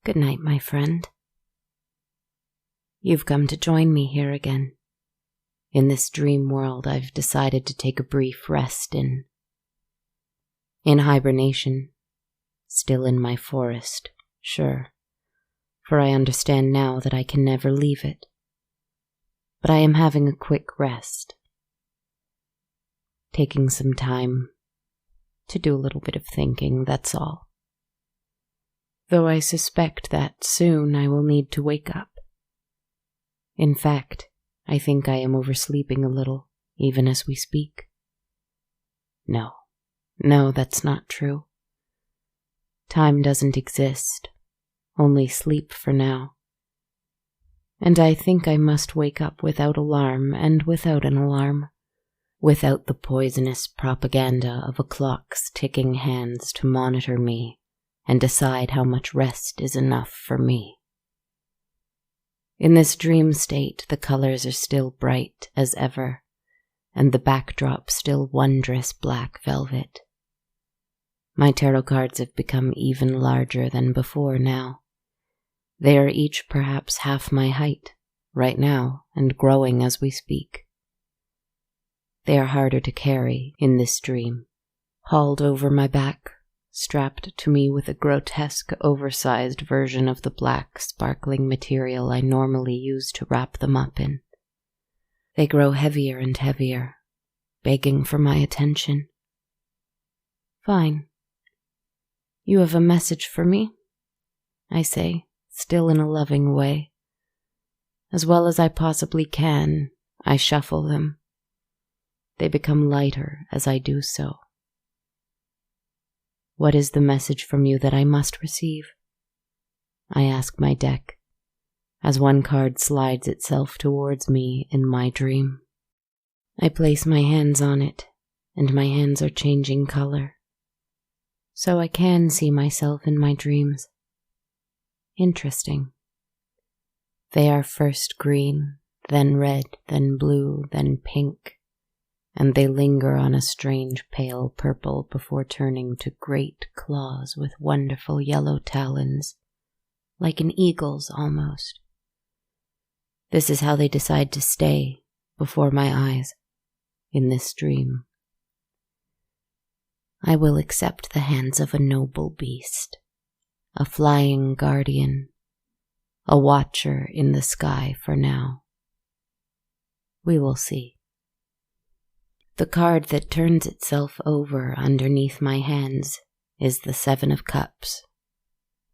Good night, my friend. You've come to join me here again. In this dream world I've decided to take a brief rest in. In hibernation, still in my forest, sure, for I understand now that I can never leave it. But I am having a quick rest, taking some time to do a little bit of thinking, that's all. Though I suspect that soon I will need to wake up. In fact, I think I am oversleeping a little, even as we speak. No, that's not true. Time doesn't exist, only sleep for now. And I think I must wake up without alarm and without an alarm, without the poisonous propaganda of a clock's ticking hands to monitor me and decide how much rest is enough for me. In this dream state, the colors are still bright as ever, and the backdrop still wondrous black velvet. My tarot cards have become even larger than before now. They are each perhaps half my height, right now, and growing as we speak. They are harder to carry in this dream, hauled over my back, strapped to me with a grotesque, oversized version of the black, sparkling material I normally use to wrap them up in. They grow heavier and heavier, begging for my attention. Fine. You have a message for me? I say, still in a loving way. As well as I possibly can, I shuffle them. They become lighter as I do so. What is the message from you that I must receive? I ask my deck, as one card slides itself towards me in my dream. I place my hands on it, and my hands are changing color, so I can see myself in my dreams. Interesting. They are first green, then red, then blue, then pink, and they linger on a strange pale purple before turning to great claws with wonderful yellow talons, like an eagle's almost. This is how they decide to stay before my eyes in this dream. I will accept the hands of a noble beast, a flying guardian, a watcher in the sky for now. We will see. The card that turns itself over underneath my hands is the 7 of Cups,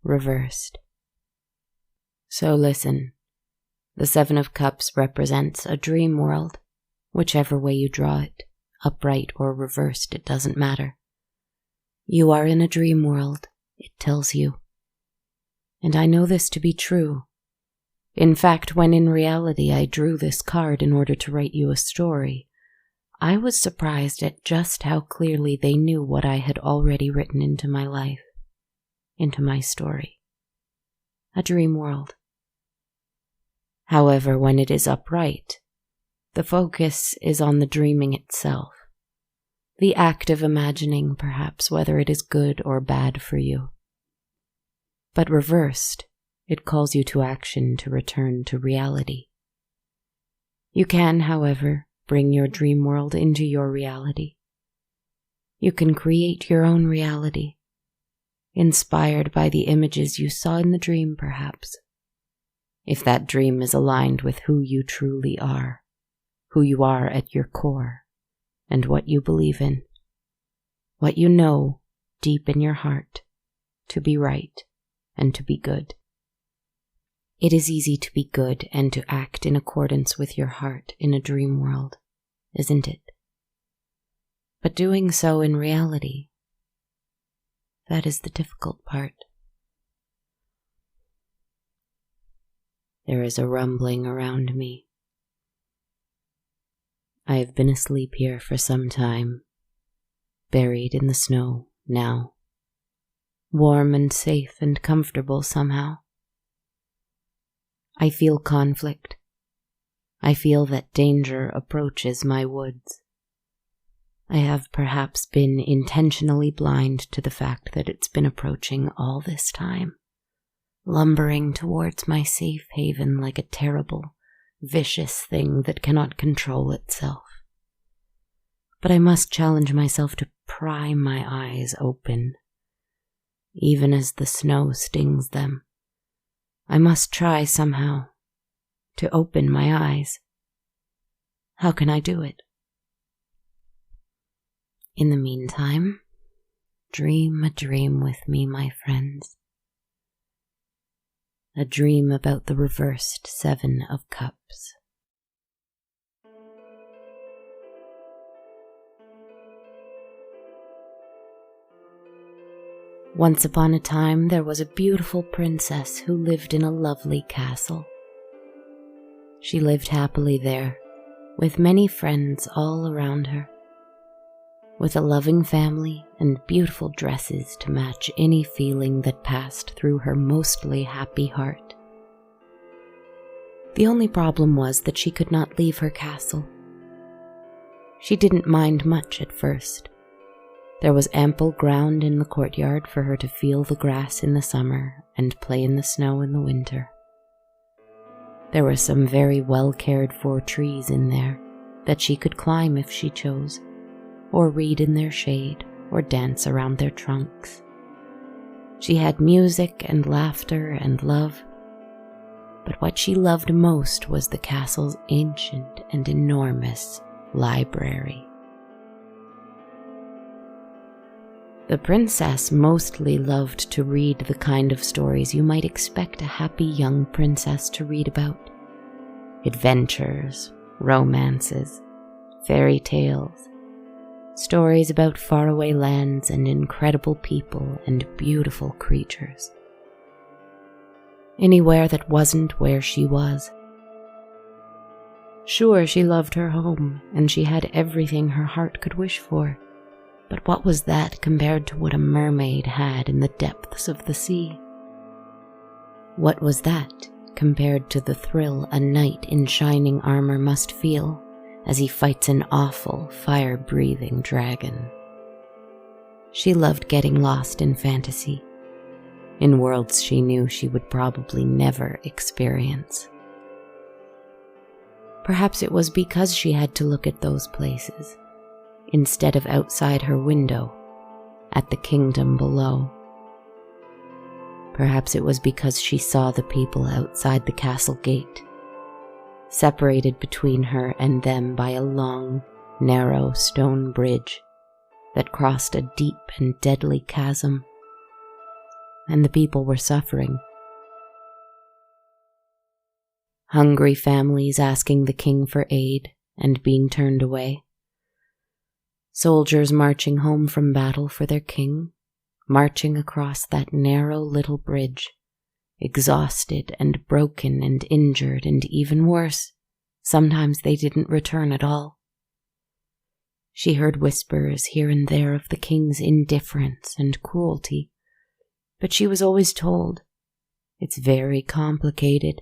reversed. So listen, the 7 of Cups represents a dream world, whichever way you draw it, upright or reversed, it doesn't matter. You are in a dream world, it tells you. And I know this to be true. In fact, when in reality I drew this card in order to write you a story, I was surprised at just how clearly they knew what I had already written into my life, into my story. A dream world. However, when it is upright, the focus is on the dreaming itself, the act of imagining, perhaps, whether it is good or bad for you. But reversed, it calls you to action to return to reality. You can, however, bring your dream world into your reality. You can create your own reality, inspired by the images you saw in the dream, perhaps. If that dream is aligned with who you truly are, who you are at your core, and what you believe in, what you know deep in your heart to be right and to be good. It is easy to be good and to act in accordance with your heart in a dream world, isn't it? But doing so in reality, that is the difficult part. There is a rumbling around me. I have been asleep here for some time, buried in the snow now, warm and safe and comfortable somehow. I feel conflict. I feel that danger approaches my woods. I have perhaps been intentionally blind to the fact that it's been approaching all this time. lumbering towards my safe haven like a terrible, vicious thing that cannot control itself. But I must challenge myself to pry my eyes open, even as the snow stings them. I must try somehow to open my eyes. How can I do it? In the meantime, dream a dream with me, my friends. A dream about the reversed 7 of Cups. Once upon a time, there was a beautiful princess who lived in a lovely castle. She lived happily there, with many friends all around her, with a loving family and beautiful dresses to match any feeling that passed through her mostly happy heart. The only problem was that she could not leave her castle. She didn't mind much at first. There was ample ground in the courtyard for her to feel the grass in the summer and play in the snow in the winter. There were some very well cared for trees in there that she could climb if she chose, or read in their shade, or dance around their trunks. She had music and laughter and love, but what she loved most was the castle's ancient and enormous library. The princess mostly loved to read the kind of stories you might expect a happy young princess to read about. Adventures, romances, fairy tales, stories about faraway lands and incredible people and beautiful creatures. Anywhere that wasn't where she was. Sure, she loved her home, and she had everything her heart could wish for. But what was that compared to what a mermaid had in the depths of the sea? What was that compared to the thrill a knight in shining armor must feel as he fights an awful, fire-breathing dragon? She loved getting lost in fantasy, in worlds she knew she would probably never experience. Perhaps it was because she had to look at those places instead of outside her window, at the kingdom below. Perhaps it was because she saw the people outside the castle gate, separated between her and them by a long, narrow stone bridge that crossed a deep and deadly chasm, and the people were suffering. Hungry families asking the king for aid and being turned away. Soldiers marching home from battle for their king, marching across that narrow little bridge, exhausted and broken and injured, and even worse, sometimes they didn't return at all. She heard whispers here and there of the king's indifference and cruelty, but she was always told, "It's very complicated,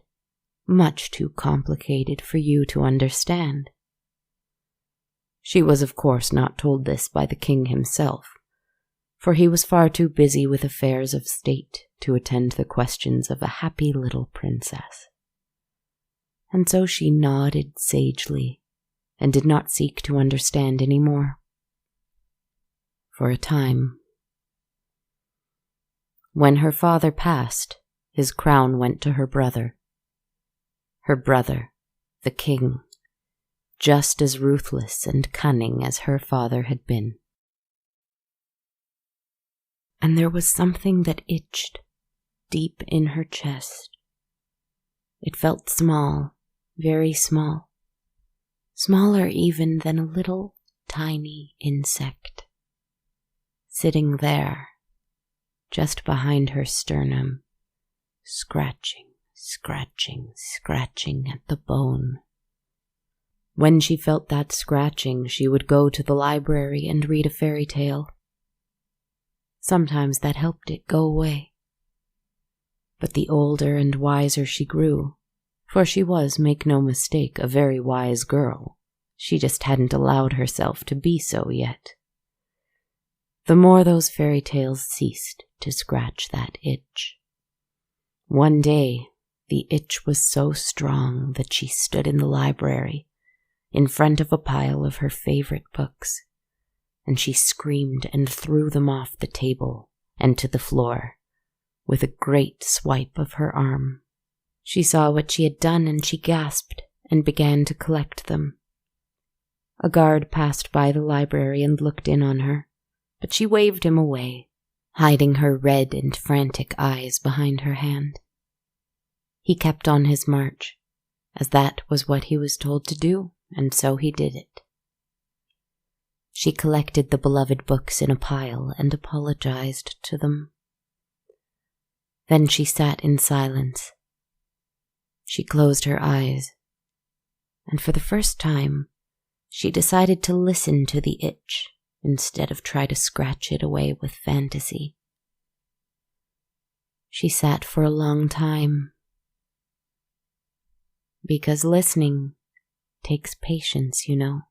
much too complicated for you to understand." She was, of course, not told this by the king himself, for he was far too busy with affairs of state to attend the questions of a happy little princess. And so she nodded sagely and did not seek to understand any more. For a time. When her father passed, his crown went to her brother. Her brother, the king, just as ruthless and cunning as her father had been. And there was something that itched deep in her chest. It felt small, very small, smaller even than a little tiny insect, sitting there, just behind her sternum, scratching, scratching, scratching at the bone. When she felt that scratching, she would go to the library and read a fairy tale. Sometimes that helped it go away. But the older and wiser she grew, for she was, make no mistake, a very wise girl, she just hadn't allowed herself to be so yet, the more those fairy tales ceased to scratch that itch. One day, the itch was so strong that she stood in the library in front of a pile of her favorite books, and she screamed and threw them off the table and to the floor with a great swipe of her arm. She saw what she had done and she gasped and began to collect them. A guard passed by the library and looked in on her, but she waved him away, hiding her red and frantic eyes behind her hand. He kept on his march, as that was what he was told to do, and so he did it. She collected the beloved books in a pile and apologized to them. Then she sat in silence. She closed her eyes, and for the first time, she decided to listen to the itch instead of try to scratch it away with fantasy. She sat for a long time, because listening takes patience, you know.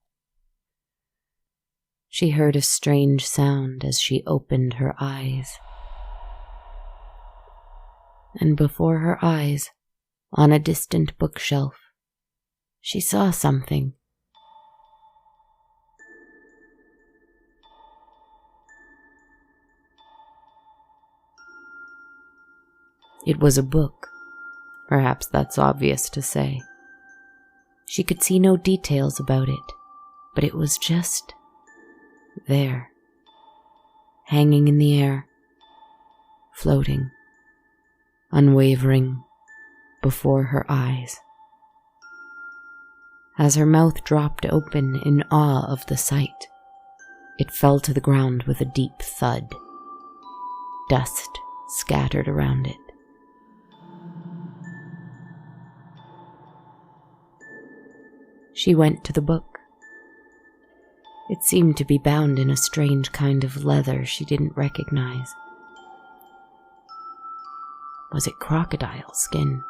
She heard a strange sound as she opened her eyes. And before her eyes, on a distant bookshelf, she saw something. It was a book. Perhaps that's obvious to say. She could see no details about it, but it was just there, hanging in the air, floating, unwavering, before her eyes. As her mouth dropped open in awe of the sight, it fell to the ground with a deep thud. Dust scattered around it. She went to the book. It seemed to be bound in a strange kind of leather she didn't recognize. Was it crocodile skin?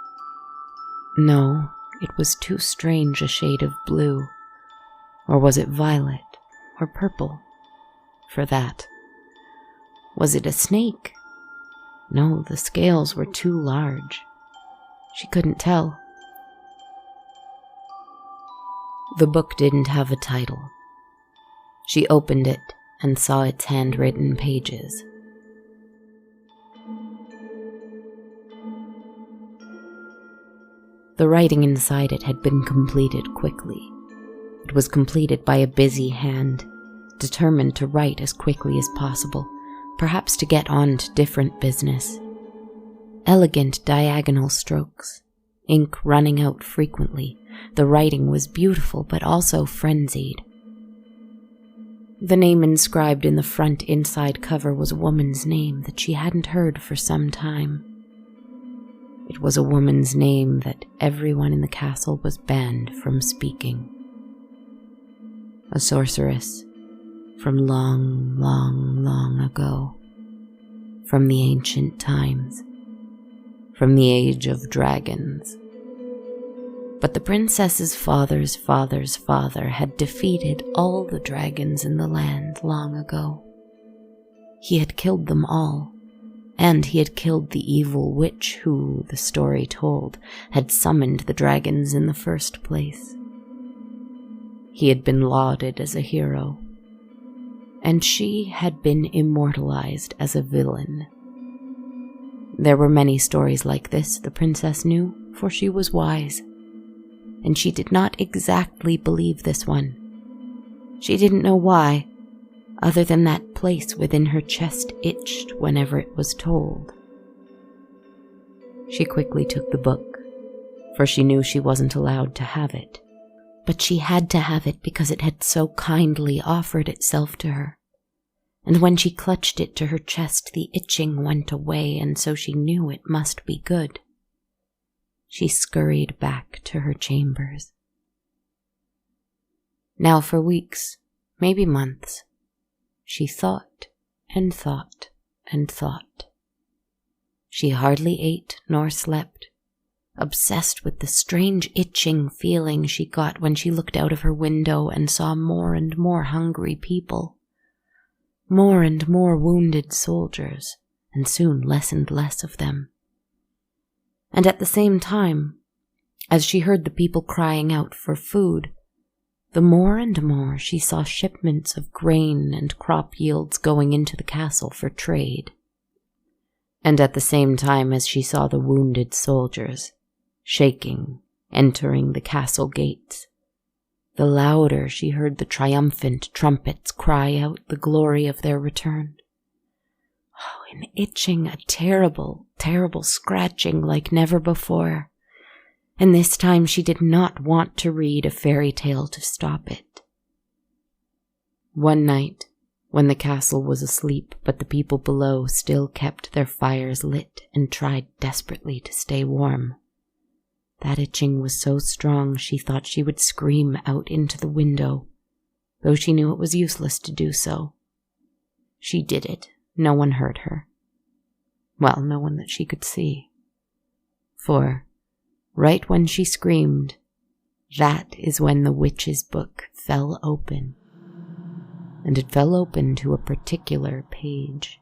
No, it was too strange a shade of blue. Or was it violet or purple? For that. Was it a snake? No, the scales were too large. She couldn't tell. The book didn't have a title. She opened it and saw its handwritten pages. The writing inside it had been completed quickly. It was completed by a busy hand, determined to write as quickly as possible, perhaps to get on to different business. Elegant diagonal strokes, ink running out frequently. The writing was beautiful but also frenzied. The name inscribed in the front inside cover was a woman's name that she hadn't heard for some time. It was a woman's name that everyone in the castle was banned from speaking. A sorceress from long, long, long ago. From the ancient times. From the age of dragons. But the princess's father's father's father had defeated all the dragons in the land long ago. He had killed them all, and he had killed the evil witch who, the story told, had summoned the dragons in the first place. He had been lauded as a hero, and she had been immortalized as a villain. There were many stories like this, the princess knew, for she was wise. And she did not exactly believe this one. She didn't know why, other than that place within her chest itched whenever it was told. She quickly took the book, for she knew she wasn't allowed to have it. But she had to have it because it had so kindly offered itself to her. And when she clutched it to her chest, the itching went away, and so she knew it must be good. She scurried back to her chambers. Now for weeks, maybe months, she thought and thought and thought. She hardly ate nor slept, obsessed with the strange itching feeling she got when she looked out of her window and saw more and more hungry people, more and more wounded soldiers, and soon less and less of them. And at the same time, as she heard the people crying out for food, the more and more she saw shipments of grain and crop yields going into the castle for trade. And at the same time as she saw the wounded soldiers, shaking, entering the castle gates, the louder she heard the triumphant trumpets cry out the glory of their return. Oh, an itching, a terrible, terrible scratching like never before. And this time she did not want to read a fairy tale to stop it. One night, when the castle was asleep but the people below still kept their fires lit and tried desperately to stay warm, that itching was so strong she thought she would scream out into the window, though she knew it was useless to do so. She did it. No one heard her. Well, no one that she could see. For, right when she screamed, that is when the witch's book fell open. And it fell open to a particular page.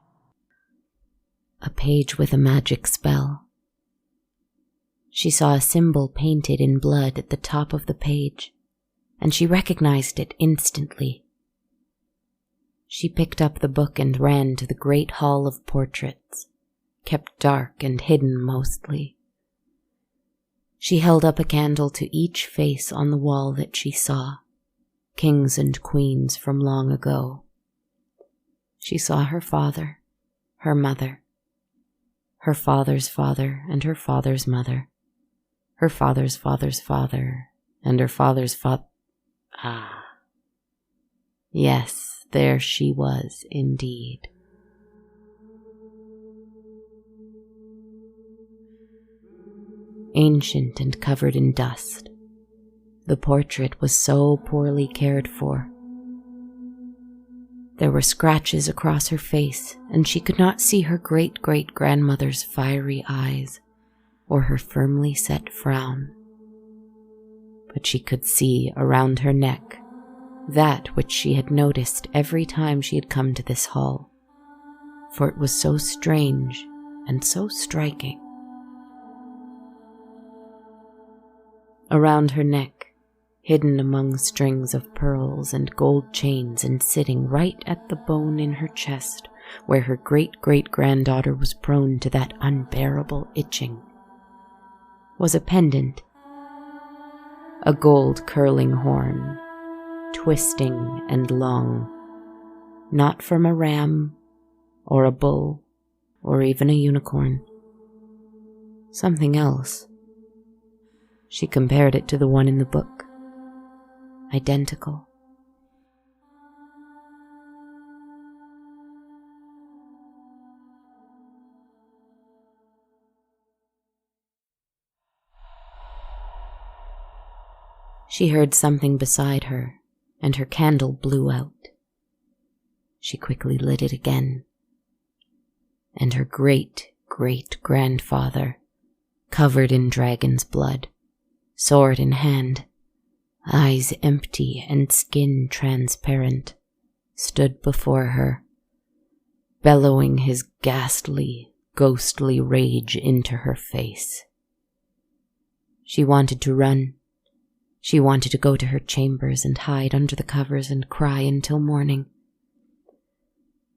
A page with a magic spell. She saw a symbol painted in blood at the top of the page, and she recognized it instantly. She picked up the book and ran to the great hall of portraits, kept dark and hidden mostly. She held up a candle to each face on the wall that she saw, kings and queens from long ago. She saw her father, her mother, her father's father and her father's mother, her father's father's father and her father's Ah. Yes, there she was indeed. Ancient and covered in dust, the portrait was so poorly cared for. There were scratches across her face, and she could not see her great-great-grandmother's fiery eyes or her firmly set frown. But she could see around her neck that which she had noticed every time she had come to this hall, for it was so strange and so striking. Around her neck, hidden among strings of pearls and gold chains and sitting right at the bone in her chest where her great-great-granddaughter was prone to that unbearable itching, was a pendant, a gold curling horn, twisting and long, not from a ram or a bull or even a unicorn. Something else. She compared it to the one in the book. Identical. She heard something beside her, and her candle blew out. She quickly lit it again. And her great-great-grandfather, covered in dragon's blood, sword in hand, eyes empty and skin transparent, stood before her, bellowing his ghastly, ghostly rage into her face. She wanted to run. She wanted to go to her chambers and hide under the covers and cry until morning.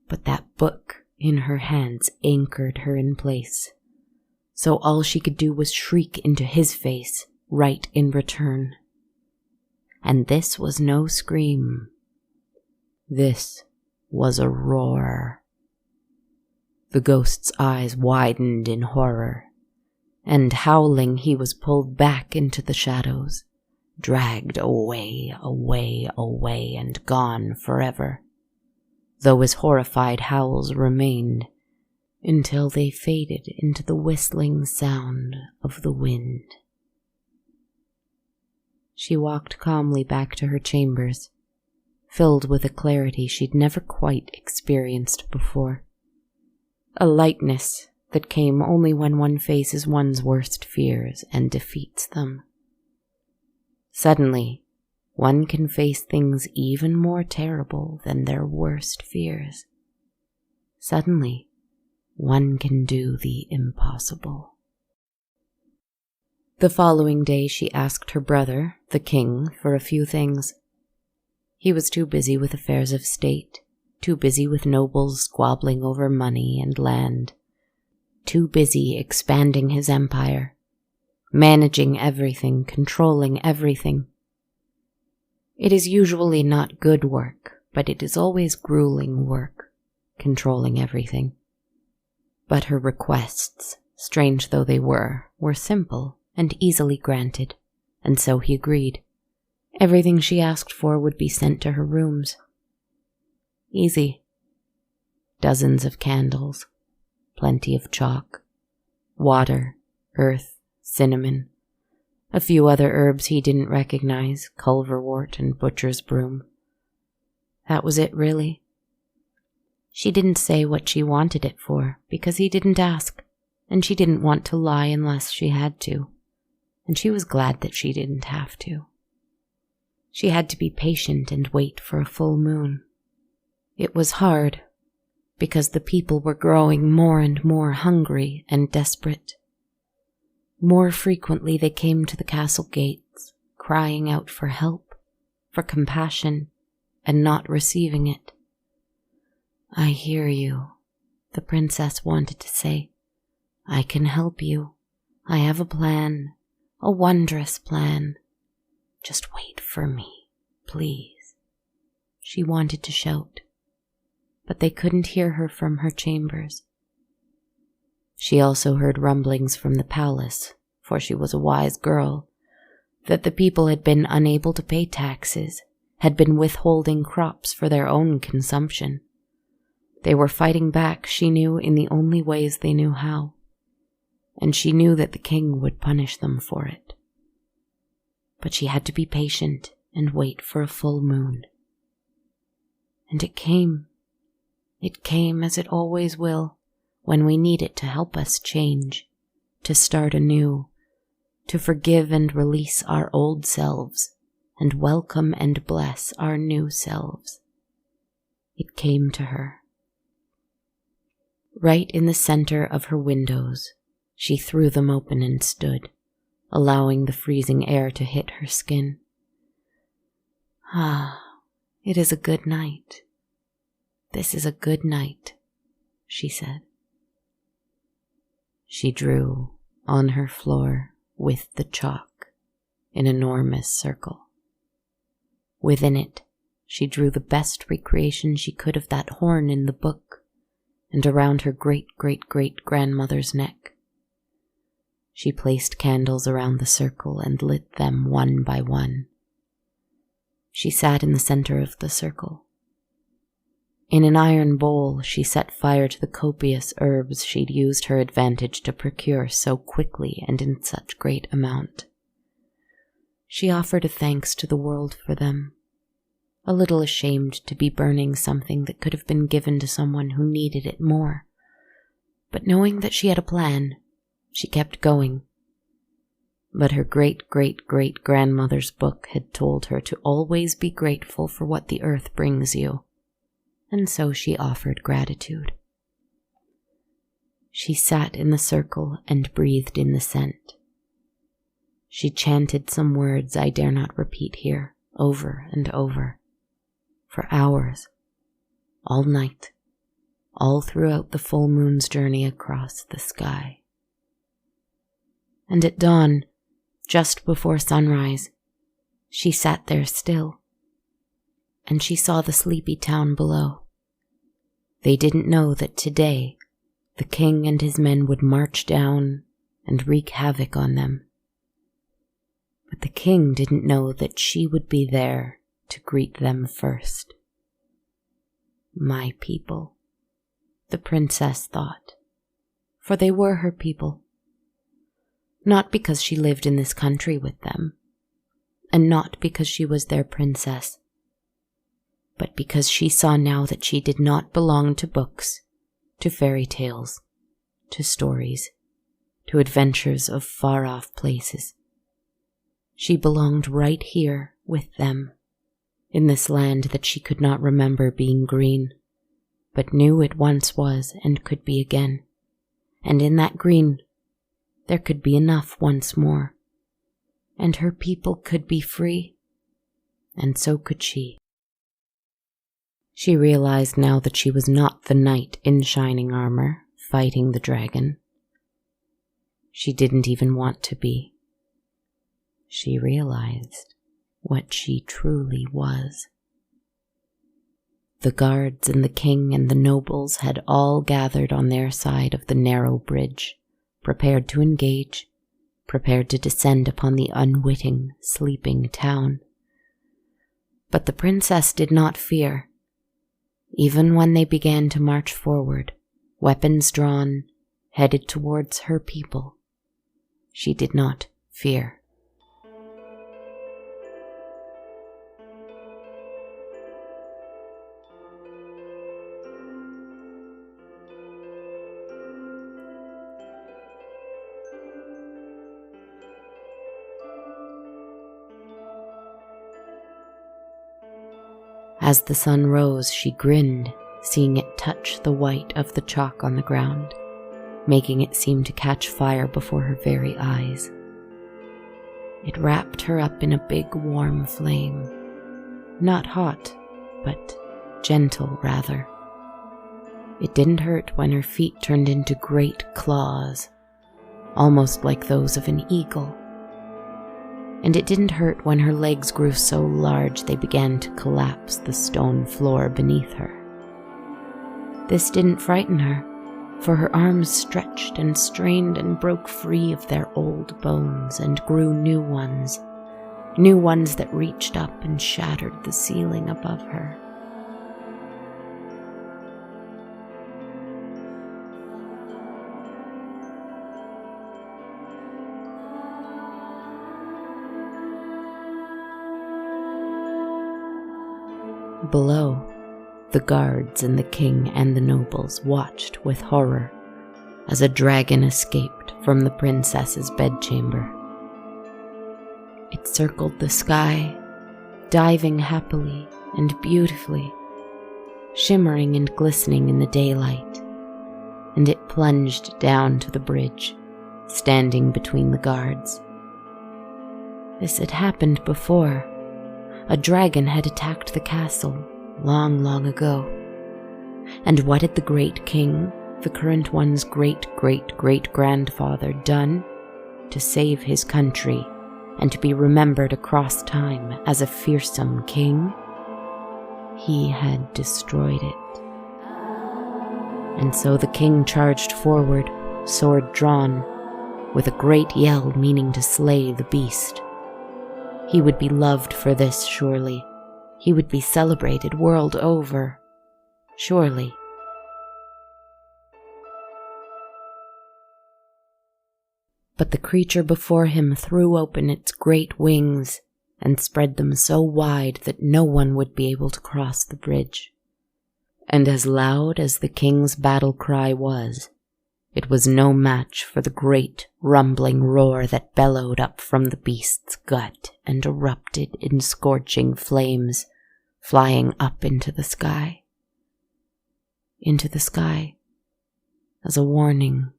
But that book in her hands anchored her in place, so all she could do was shriek into his face right in return. And this was no scream. This was a roar. The ghost's eyes widened in horror, and howling he was pulled back into the shadows, dragged away, away, away, and gone forever, though his horrified howls remained until they faded into the whistling sound of the wind. She walked calmly back to her chambers, filled with a clarity she'd never quite experienced before, a lightness that came only when one faces one's worst fears and defeats them. Suddenly, one can face things even more terrible than their worst fears. Suddenly, one can do the impossible. The following day she asked her brother, the king, for a few things. He was too busy with affairs of state, too busy with nobles squabbling over money and land, too busy expanding his empire, managing everything, controlling everything. It is usually not good work, but it is always grueling work, controlling everything. But her requests, strange though they were simple and easily granted, and so he agreed. Everything she asked for would be sent to her rooms. Easy. Dozens of candles, plenty of chalk, water, earth, cinnamon, a few other herbs he didn't recognize, culverwort and butcher's broom. That was it, really. She didn't say what she wanted it for, because he didn't ask, and she didn't want to lie unless she had to, and she was glad that she didn't have to. She had to be patient and wait for a full moon. It was hard, because the people were growing more and more hungry and desperate. More frequently they came to the castle gates, crying out for help, for compassion, and not receiving it. "I hear you," the princess wanted to say. "I can help you. I have a plan, a wondrous plan. Just wait for me, please," she wanted to shout, but they couldn't hear her from her chambers. She also heard rumblings from the palace, for she was a wise girl, that the people had been unable to pay taxes, had been withholding crops for their own consumption. They were fighting back, she knew, in the only ways they knew how, and she knew that the king would punish them for it. But she had to be patient and wait for a full moon. And it came. It came as it always will, when we need it to help us change, to start anew, to forgive and release our old selves, and welcome and bless our new selves. It came to her. Right in the center of her windows, she threw them open and stood, allowing the freezing air to hit her skin. "Ah, it is a good night. This is a good night," she said. She drew, on her floor, with the chalk, an enormous circle. Within it, she drew the best recreation she could of that horn in the book, and around her great-great-great-grandmother's neck. She placed candles around the circle and lit them one by one. She sat in the center of the circle. In an iron bowl, she set fire to the copious herbs she'd used her advantage to procure so quickly and in such great amount. She offered a thanks to the world for them, a little ashamed to be burning something that could have been given to someone who needed it more. But knowing that she had a plan, she kept going. But her great-great-great-grandmother's book had told her to always be grateful for what the earth brings you, and so she offered gratitude. She sat in the circle and breathed in the scent. She chanted some words I dare not repeat here, over and over, for hours, all night, all throughout the full moon's journey across the sky. And at dawn, just before sunrise, she sat there still, and she saw the sleepy town below. They didn't know that today the king and his men would march down and wreak havoc on them. But the king didn't know that she would be there to greet them first. My people, the princess thought, for they were her people. Not because she lived in this country with them, and not because she was their princess, but because she saw now that she did not belong to books, to fairy tales, to stories, to adventures of far-off places. She belonged right here with them, in this land that she could not remember being green, but knew it once was and could be again. And in that green, there could be enough once more and her people could be free, and so could she. She realized now that she was not the knight in shining armor fighting the dragon. She didn't even want to be. She realized what she truly was. The guards and the king and the nobles had all gathered on their side of the narrow bridge, prepared to engage, prepared to descend upon the unwitting, sleeping town. But the princess did not fear. Even when they began to march forward, weapons drawn, headed towards her people, she did not fear. As the sun rose, she grinned, seeing it touch the white of the chalk on the ground, making it seem to catch fire before her very eyes. It wrapped her up in a big warm flame, not hot, but gentle rather. It didn't hurt when her feet turned into great claws, almost like those of an eagle. And it didn't hurt when her legs grew so large they began to collapse the stone floor beneath her. This didn't frighten her, for her arms stretched and strained and broke free of their old bones and grew new ones that reached up and shattered the ceiling above her. Below, the guards and the king and the nobles watched with horror as a dragon escaped from the princess's bedchamber. It circled the sky, diving happily and beautifully, shimmering and glistening in the daylight, and it plunged down to the bridge, standing between the guards. This had happened before. A dragon had attacked the castle long, long ago. And what had the great king, the current one's great-great-great-grandfather, done to save his country and to be remembered across time as a fearsome king? He had destroyed it. And so the king charged forward, sword drawn, with a great yell meaning to slay the beast. He would be loved for this, surely. He would be celebrated world over, surely. But the creature before him threw open its great wings and spread them so wide that no one would be able to cross the bridge. And as loud as the king's battle cry was, it was no match for the great rumbling roar that bellowed up from the beast's gut and erupted in scorching flames, flying up into the sky. Into the sky, as a warning.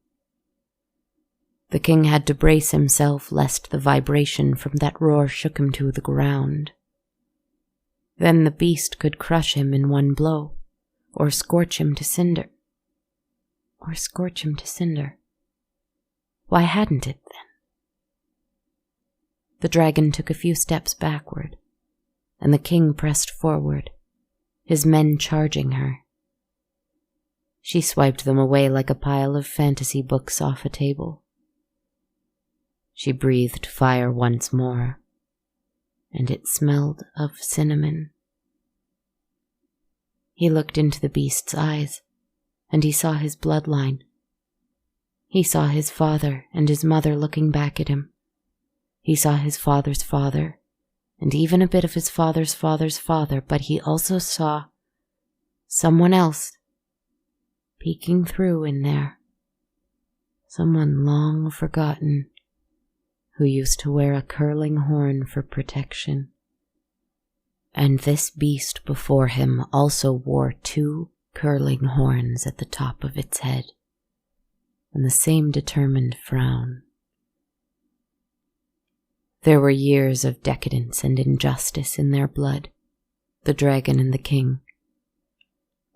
The king had to brace himself lest the vibration from that roar shook him to the ground. Then the beast could crush him in one blow, or scorch him to cinder. Why hadn't it then? The dragon took a few steps backward, and the king pressed forward, his men charging her. She swiped them away like a pile of fantasy books off a table. She breathed fire once more, and it smelled of cinnamon. He looked into the beast's eyes, and he saw his bloodline. He saw his father and his mother looking back at him. He saw his father's father, and even a bit of his father's father's father, but he also saw someone else peeking through in there. Someone long forgotten who used to wear a curling horn for protection. And this beast before him also wore 2 curling horns at the top of its head, and the same determined frown. There were years of decadence and injustice in their blood, the dragon and the king.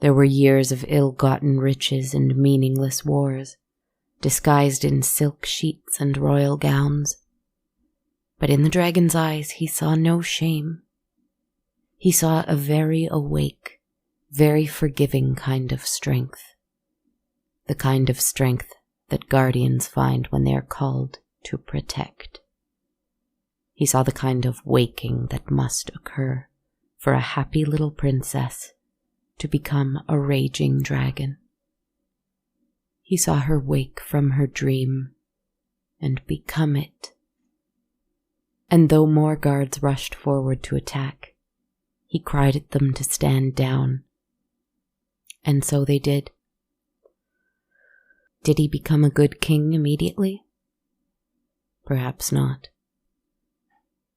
There were years of ill-gotten riches and meaningless wars, disguised in silk sheets and royal gowns. But in the dragon's eyes he saw no shame. He saw a very awake, very forgiving kind of strength. The kind of strength that guardians find when they are called to protect. He saw the kind of waking that must occur for a happy little princess to become a raging dragon. He saw her wake from her dream and become it. And though more guards rushed forward to attack, he cried at them to stand down. And so they did. Did he become a good king immediately? Perhaps not.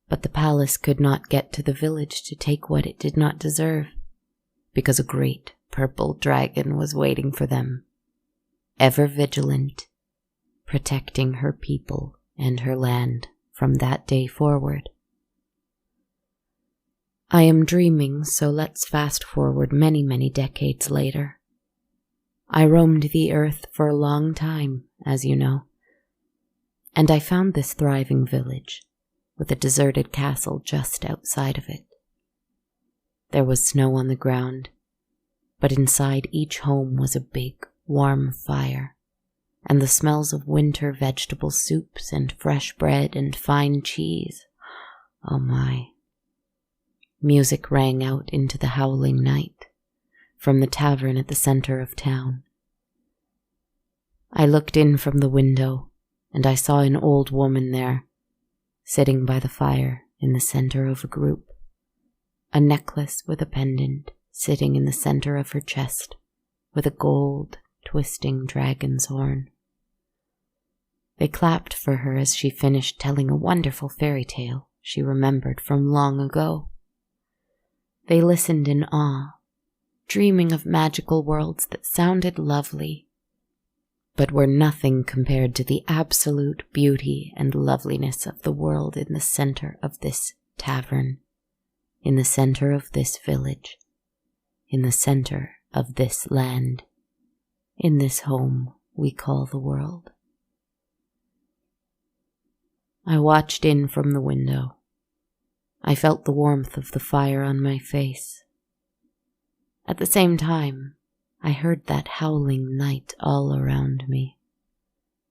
But the palace could not get to the village to take what it did not deserve, because a great purple dragon was waiting for them, ever vigilant, protecting her people and her land from that day forward. I am dreaming, so let's fast forward many, many decades later. I roamed the earth for a long time, as you know, and I found this thriving village with a deserted castle just outside of it. There was snow on the ground, but inside each home was a big, warm fire, and the smells of winter vegetable soups and fresh bread and fine cheese. Oh my. Music rang out into the howling night from the tavern at the center of town. I looked in from the window, and I saw an old woman there, sitting by the fire in the center of a group, a necklace with a pendant sitting in the center of her chest with a gold, twisting dragon's horn. They clapped for her as she finished telling a wonderful fairy tale she remembered from long ago. They listened in awe, dreaming of magical worlds that sounded lovely, but were nothing compared to the absolute beauty and loveliness of the world in the center of this tavern, in the center of this village, in the center of this land, in this home we call the world. I watched in from the window. I felt the warmth of the fire on my face. At the same time, I heard that howling night all around me.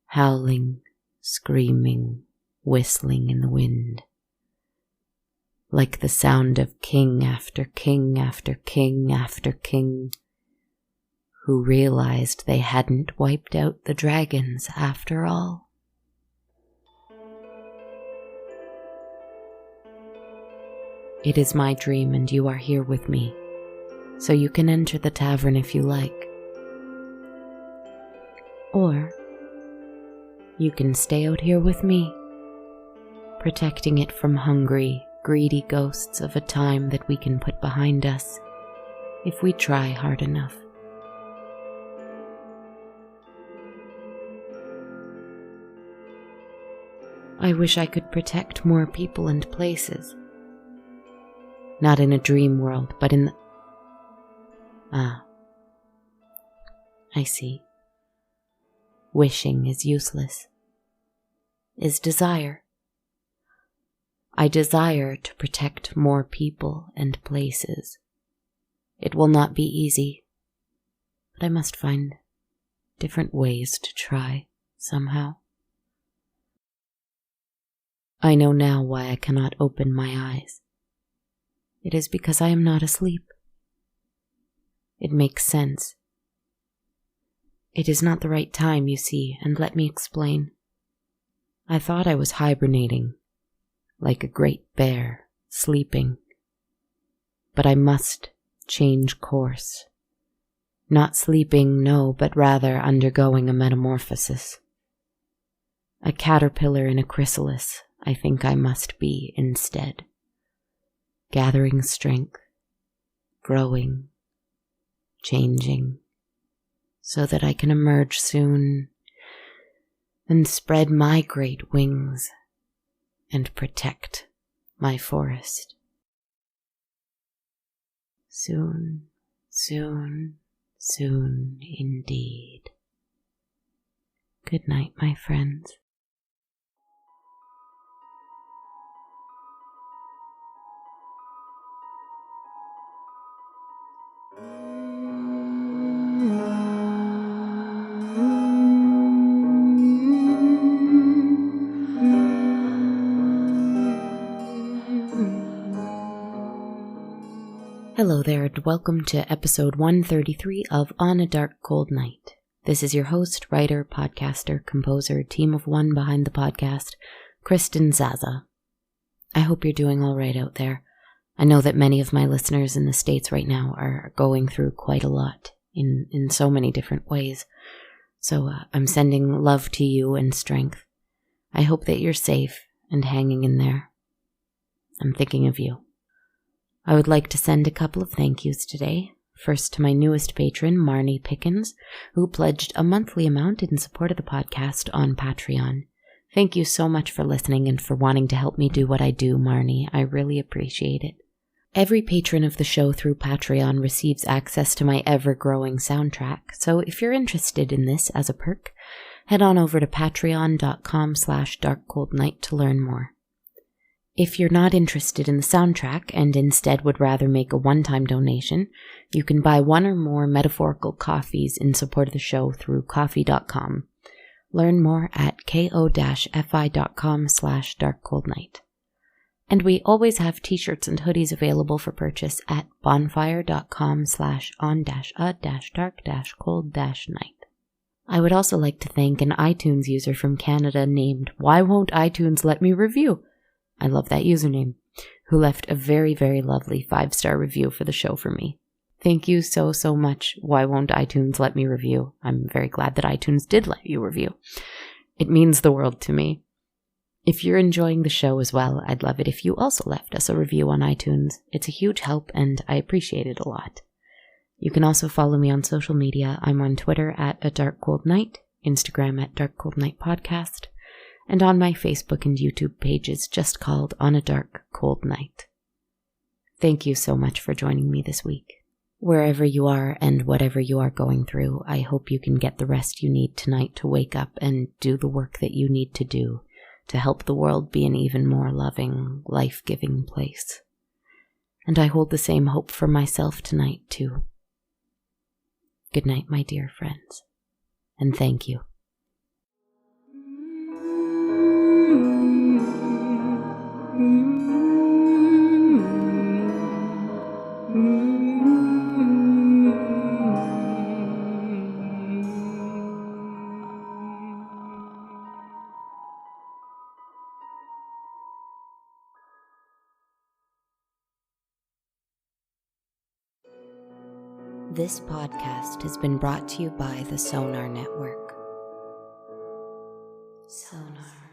Howling, screaming, whistling in the wind. Like the sound of king after king after king after king, who realized they hadn't wiped out the dragons after all. It is my dream and you are here with me, so you can enter the tavern if you like. Or you can stay out here with me, protecting it from hungry, greedy ghosts of a time that we can put behind us if we try hard enough. I wish I could protect more people and places. Not in a dream world, but in the... I see. Wishing is useless. Is desire. I desire to protect more people and places. It will not be easy, but I must find different ways to try somehow. I know now why I cannot open my eyes. It is because I am not asleep. It makes sense. It is not the right time, you see, and let me explain. I thought I was hibernating, like a great bear, sleeping. But I must change course. Not sleeping, no, but rather undergoing a metamorphosis. A caterpillar in a chrysalis, I think I must be instead. Gathering strength, growing, changing, so that I can emerge soon and spread my great wings and protect my forest. Soon, soon, soon indeed. Good night, my friends. Hello there, and welcome to episode 133 of On a Dark, Cold Night. This is your host, writer, podcaster, composer, team of one behind the podcast, Kristen Zaza. I hope you're doing all right out there. I know that many of my listeners in the States right now are going through quite a lot in so many different ways. So I'm sending love to you and strength. I hope that you're safe and hanging in there. I'm thinking of you. I would like to send a couple of thank yous today. First to my newest patron, Marnie Pickens, who pledged a monthly amount in support of the podcast on Patreon. Thank you so much for listening and for wanting to help me do what I do, Marnie. I really appreciate it. Every patron of the show through Patreon receives access to my ever-growing soundtrack, so if you're interested in this as a perk, head on over to patreon.com/darkcoldnight to learn more. If you're not interested in the soundtrack and instead would rather make a one-time donation, you can buy one or more metaphorical coffees in support of the show through ko-fi.com. Learn more at ko-fi.com/darkcoldnight. And we always have t-shirts and hoodies available for purchase at bonfire.com/on-a-dark-cold-night. I would also like to thank an iTunes user from Canada named Why Won't iTunes Let Me Review? I love that username, who left a very, very lovely 5-star review for the show for me. Thank you so, so much. Why won't iTunes let me review? I'm very glad that iTunes did let you review. It means the world to me. If you're enjoying the show as well, I'd love it if you also left us a review on iTunes. It's a huge help and I appreciate it a lot. You can also follow me on social media. I'm on Twitter at A Dark Cold Night, Instagram at Dark Cold Night Podcast, and on my Facebook and YouTube pages just called On a Dark, Cold Night. Thank you so much for joining me this week. Wherever you are and whatever you are going through, I hope you can get the rest you need tonight to wake up and do the work that you need to do to help the world be an even more loving, life-giving place. And I hold the same hope for myself tonight, too. Good night, my dear friends, and thank you. This podcast has been brought to you by the Sonar Network. Sonar.